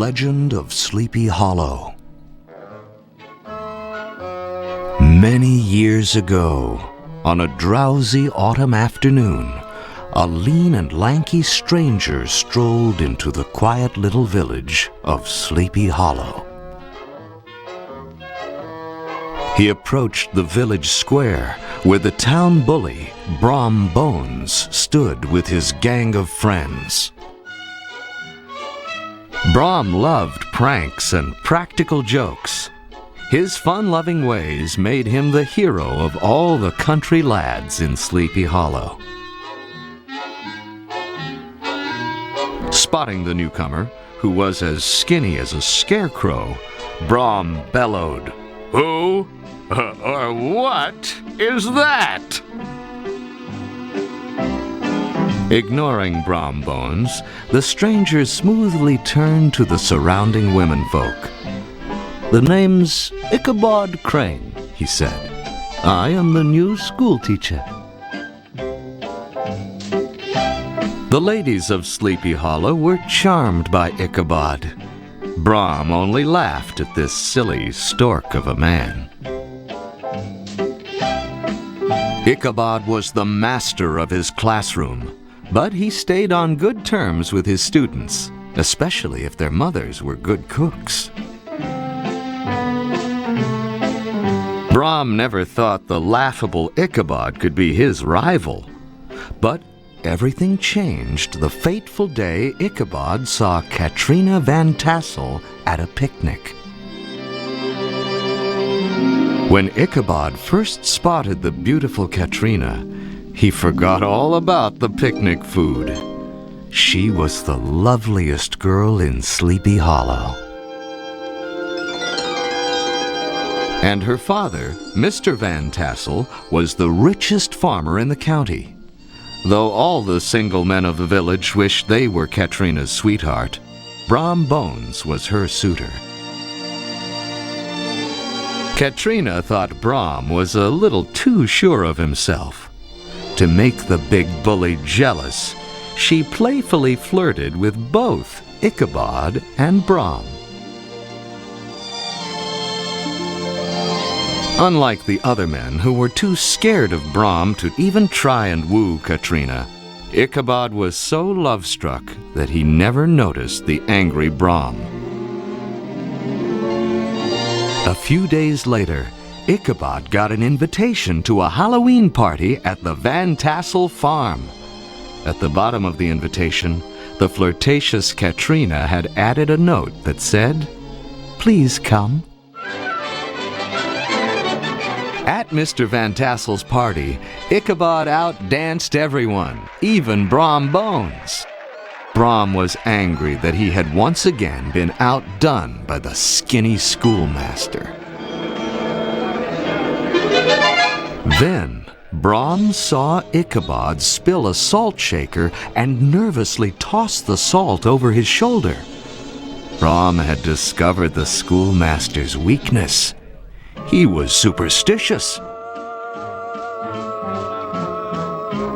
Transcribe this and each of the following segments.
legend of Sleepy Hollow. Many years ago, on a drowsy autumn afternoon, a lean and lanky stranger strolled into the quiet little village of Sleepy Hollow. He approached the village square where the town bully, Brom Bones, stood with his gang of friends. Brom loved pranks and practical jokes. His fun-loving ways made him the hero of all the country lads in Sleepy Hollow. Spotting the newcomer, who was as skinny as a scarecrow, Brom bellowed, "Who or what is that?" Ignoring Brom Bones, the stranger smoothly turned to the surrounding womenfolk. "The name's Ichabod Crane," he said. "I am the new schoolteacher." The ladies of Sleepy Hollow were charmed by Ichabod. Brom only laughed at this silly stork of a man. Ichabod was the master of his classroom, but he stayed on good terms with his students, especially if their mothers were good cooks. Brom never thought the laughable Ichabod could be his rival. But everything changed the fateful day Ichabod saw Katrina van Tassel at a picnic. When Ichabod first spotted the beautiful Katrina, he forgot all about the picnic food. She was the loveliest girl in Sleepy Hollow. And her father, Mr. Van Tassel, was the richest farmer in the county. Though all the single men of the village wished they were Katrina's sweetheart, Brom Bones was her suitor. Katrina thought Brom was a little too sure of himself. To make the big bully jealous, she playfully flirted with both Ichabod and Brom. Unlike the other men who were too scared of Brom to even try and woo Katrina, Ichabod was so love-struck that he never noticed the angry Brom. A few days later, Ichabod got an invitation to a Halloween party at the Van Tassel farm. At the bottom of the invitation, the flirtatious Katrina had added a note that said, "Please come." At Mr. Van Tassel's party, Ichabod outdanced everyone, even Brom Bones. Brom was angry that he had once again been outdone by the skinny schoolmaster. Then, Brom saw Ichabod spill a salt shaker and nervously toss the salt over his shoulder. Brom had discovered the schoolmaster's weakness. He was superstitious.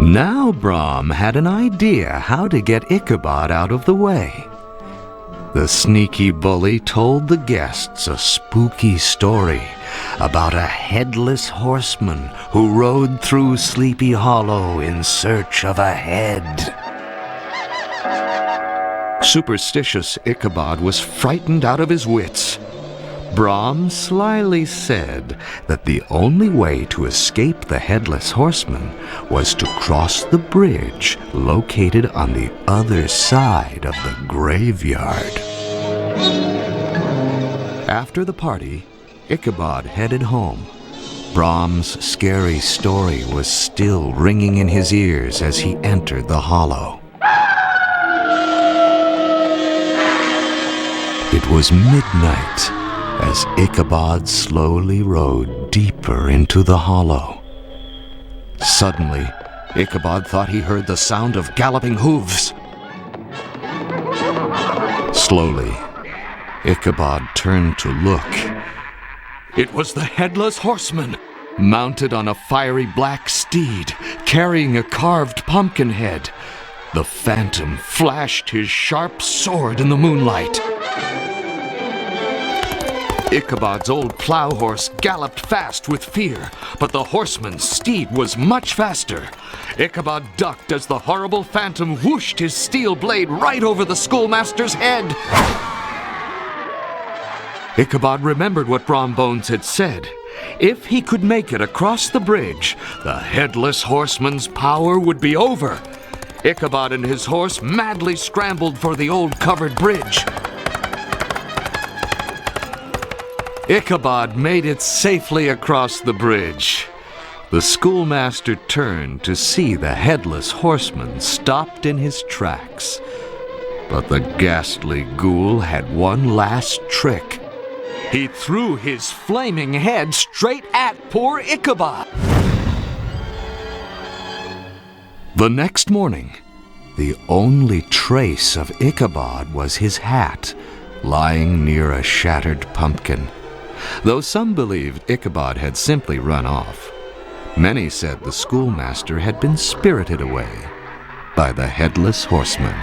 Now Brom had an idea how to get Ichabod out of the way. The sneaky bully told the guests a spooky story about a headless horseman who rode through Sleepy Hollow in search of a head. Superstitious Ichabod was frightened out of his wits. Brom slyly said that the only way to escape the Headless Horseman was to cross the bridge located on the other side of the graveyard. After the party, Ichabod headed home. Brom's scary story was still ringing in his ears as he entered the hollow. It was midnight as Ichabod slowly rode deeper into the hollow. Suddenly, Ichabod thought he heard the sound of galloping hooves. Slowly, Ichabod turned to look. It was the Headless Horseman, mounted on a fiery black steed, carrying a carved pumpkin head. The phantom flashed his sharp sword in the moonlight. Ichabod's old plow horse galloped fast with fear, but the horseman's steed was much faster. Ichabod ducked as the horrible phantom whooshed his steel blade right over the schoolmaster's head. Ichabod remembered what Brom Bones had said. If he could make it across the bridge, the headless horseman's power would be over. Ichabod and his horse madly scrambled for the old covered bridge. Ichabod made it safely across the bridge. The schoolmaster turned to see the headless horseman stopped in his tracks. But the ghastly ghoul had one last trick. He threw his flaming head straight at poor Ichabod. The next morning, the only trace of Ichabod was his hat, lying near a shattered pumpkin. Though some believed Ichabod had simply run off, many said the schoolmaster had been spirited away by the headless horseman.